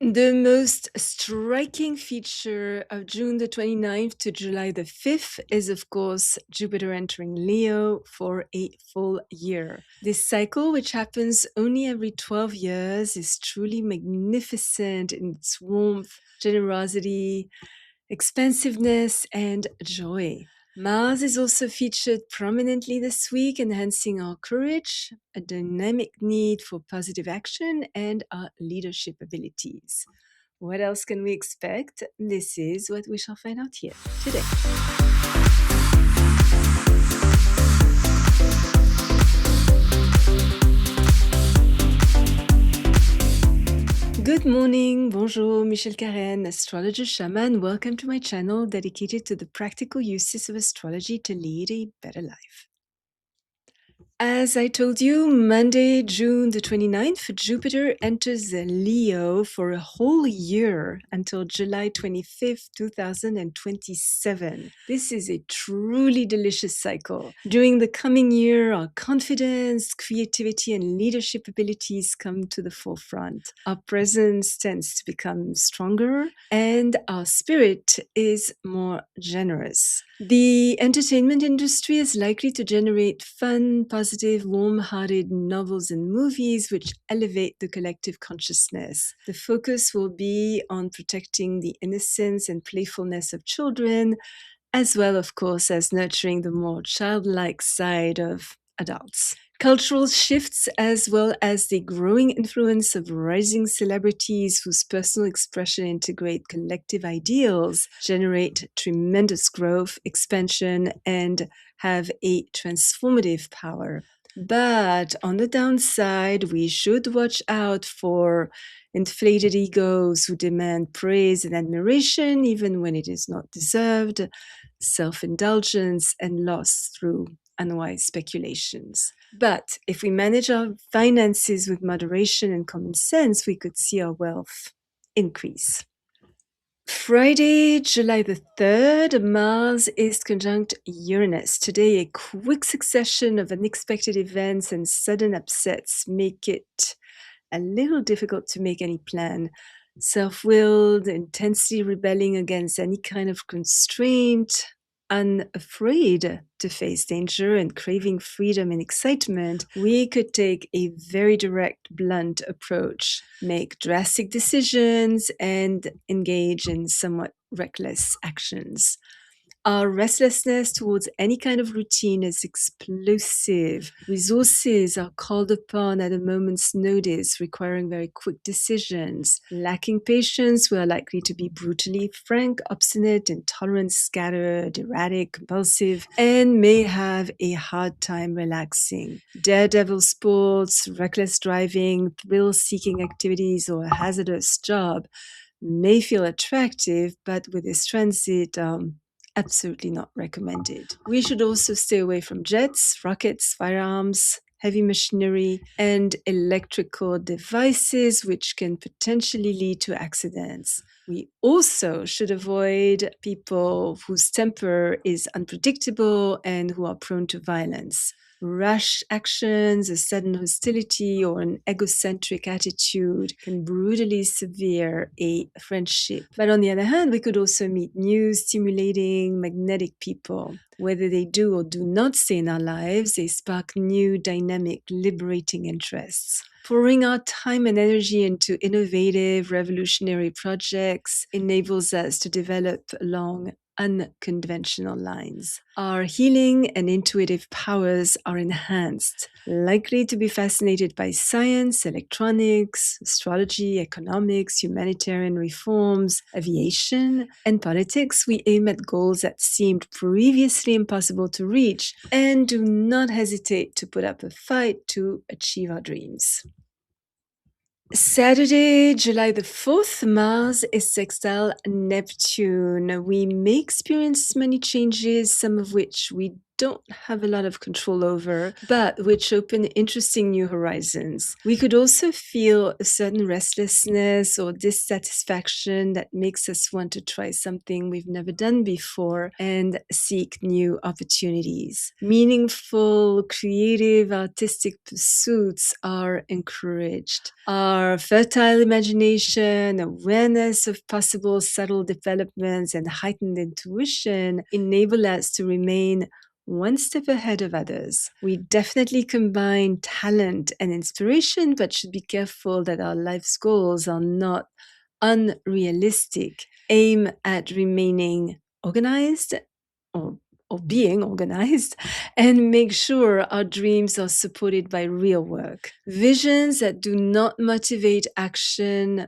The most striking feature of June the 29th to July the 5th is, of course, Jupiter entering Leo for a full year. This cycle, which happens only every 12 years, is truly magnificent in its warmth, generosity, expansiveness, and joy. Mars is also featured prominently this week, enhancing our courage, a dynamic need for positive action, and our leadership abilities. What else can we expect? This is what we shall find out here today. Good morning, bonjour, Michel Karen, astrologer shaman. Welcome to my channel dedicated to the practical uses of astrology to lead a better life. As I told you, Monday, June the 29th, Jupiter enters Leo for a whole year until July 25th, 2027. This is a truly delicious cycle. During the coming year, our confidence, creativity, and leadership abilities come to the forefront. Our presence tends to become stronger, and our spirit is more generous. The entertainment industry is likely to generate fun, positive, warm-hearted novels and movies which elevate the collective consciousness. The focus will be on protecting the innocence and playfulness of children, as well, of course, as nurturing the more childlike side of adults. Cultural shifts, as well as the growing influence of rising celebrities whose personal expression integrate collective ideals, generate tremendous growth, expansion, and have a transformative power. But on the downside, we should watch out for inflated egos who demand praise and admiration even when it is not deserved, self-indulgence, and loss through unwise speculations. But if we manage our finances with moderation and common sense, we could see our wealth increase. Friday, July the 3rd, Mars is conjunct Uranus. Today, a quick succession of unexpected events and sudden upsets make it a little difficult to make any plan. Self-willed, intensely rebelling against any kind of constraint, unafraid to face danger and craving freedom and excitement, we could take a very direct, blunt approach, make drastic decisions, and engage in somewhat reckless actions. Our restlessness towards any kind of routine is explosive. Resources are called upon at a moment's notice, requiring very quick decisions. Lacking patience, we are likely to be brutally frank, obstinate, intolerant, scattered, erratic, compulsive, and may have a hard time relaxing. Daredevil sports, reckless driving, thrill-seeking activities, or a hazardous job may feel attractive, but with this transit, absolutely not recommended. We should also stay away from jets, rockets, firearms, heavy machinery, and electrical devices, which can potentially lead to accidents. We also should avoid people whose temper is unpredictable and who are prone to violence. Rash actions, a sudden hostility, or an egocentric attitude can brutally sever a friendship. But on the other hand, we could also meet new, stimulating, magnetic people. Whether they do or do not stay in our lives, they spark new, dynamic, liberating interests. Pouring our time and energy into innovative, revolutionary projects enables us to develop along unconventional lines. Our healing and intuitive powers are enhanced. Likely to be fascinated by science, electronics, astrology, economics, humanitarian reforms, aviation, and politics, we aim at goals that seemed previously impossible to reach and do not hesitate to put up a fight to achieve our dreams. Saturday, July the 4th, Mars is sextile Neptune. We may experience many changes, some of which we don't have a lot of control over, but which open interesting new horizons. We could also feel a certain restlessness or dissatisfaction that makes us want to try something we've never done before and seek new opportunities. Meaningful, creative, artistic pursuits are encouraged. Our fertile imagination, awareness of possible subtle developments, and heightened intuition enable us to remain one step ahead of others. We definitely combine talent and inspiration, but should be careful that our life's goals are not unrealistic. Aim at remaining organized or being organized, and make sure our dreams are supported by real work. Visions that do not motivate action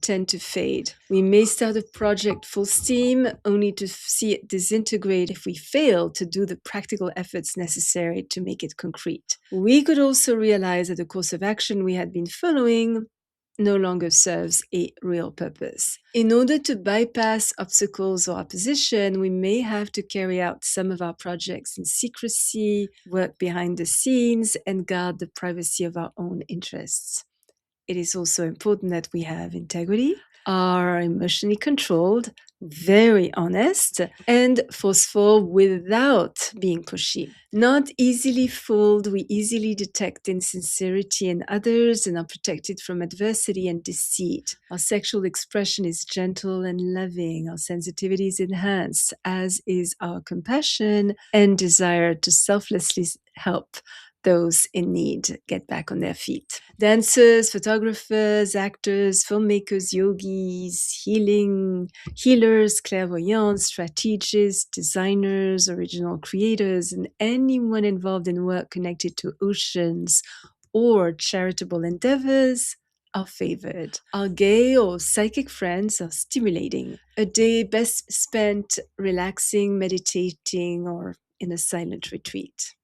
tend to fade. We may start a project full steam only to see it disintegrate if we fail to do the practical efforts necessary to make it concrete. We could also realize that the course of action we had been following no longer serves a real purpose. In order to bypass obstacles or opposition, we may have to carry out some of our projects in secrecy, work behind the scenes, and guard the privacy of our own interests. It is also important that we have integrity, are emotionally controlled, very honest, and forceful without being pushy. Not easily fooled, we easily detect insincerity in others and are protected from adversity and deceit. Our sexual expression is gentle and loving. Our sensitivity is enhanced, as is our compassion and desire to selflessly help those in need get back on their feet. Dancers, photographers, actors, filmmakers, yogis, healers, clairvoyants, strategists, designers, original creators, and anyone involved in work connected to oceans or charitable endeavors are favored. Our gay or psychic friends are stimulating. A day best spent relaxing, meditating, or in a silent retreat.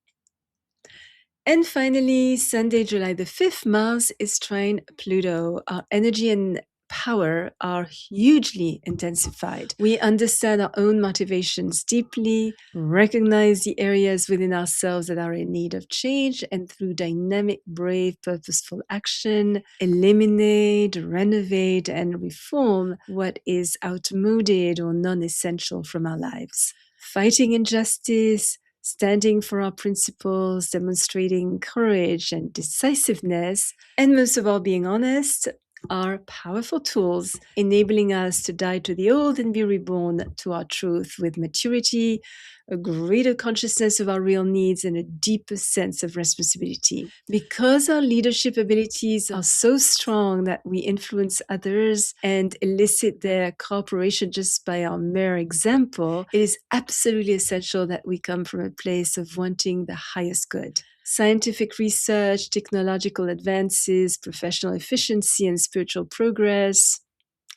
And finally, Sunday, July the 5th, Mars is trine Pluto. Our energy and power are hugely intensified. We understand our own motivations deeply, recognize the areas within ourselves that are in need of change, and through dynamic, brave, purposeful action, eliminate, renovate, and reform what is outmoded or non-essential from our lives. Fighting injustice, standing for our principles, demonstrating courage and decisiveness, and most of all, being honest, are powerful tools enabling us to die to the old and be reborn to our truth with maturity, a greater consciousness of our real needs, and a deeper sense of responsibility. Because our leadership abilities are so strong that we influence others and elicit their cooperation just by our mere example, it is absolutely essential that we come from a place of wanting the highest good. Scientific research, technological advances, professional efficiency, and spiritual progress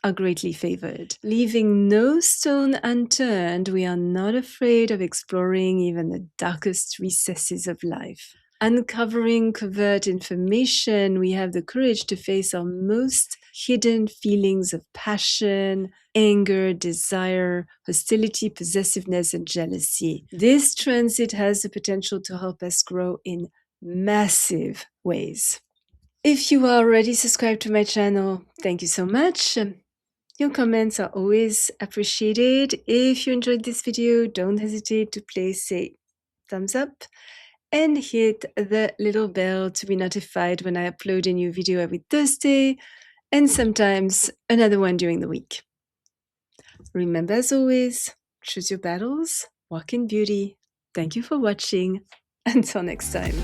are greatly favored. Leaving no stone unturned, we are not afraid of exploring even the darkest recesses of life. Uncovering covert information, we have the courage to face our most hidden feelings of passion, anger, desire, hostility, possessiveness, and jealousy. This transit has the potential to help us grow in massive ways. If you are already subscribed to my channel, thank you so much. Your comments are always appreciated. If you enjoyed this video, don't hesitate to place a thumbs up and hit the little bell to be notified when I upload a new video every Thursday and sometimes another one during the week. Remember, as always, choose your battles, walk in beauty. Thank you for watching. Until next time.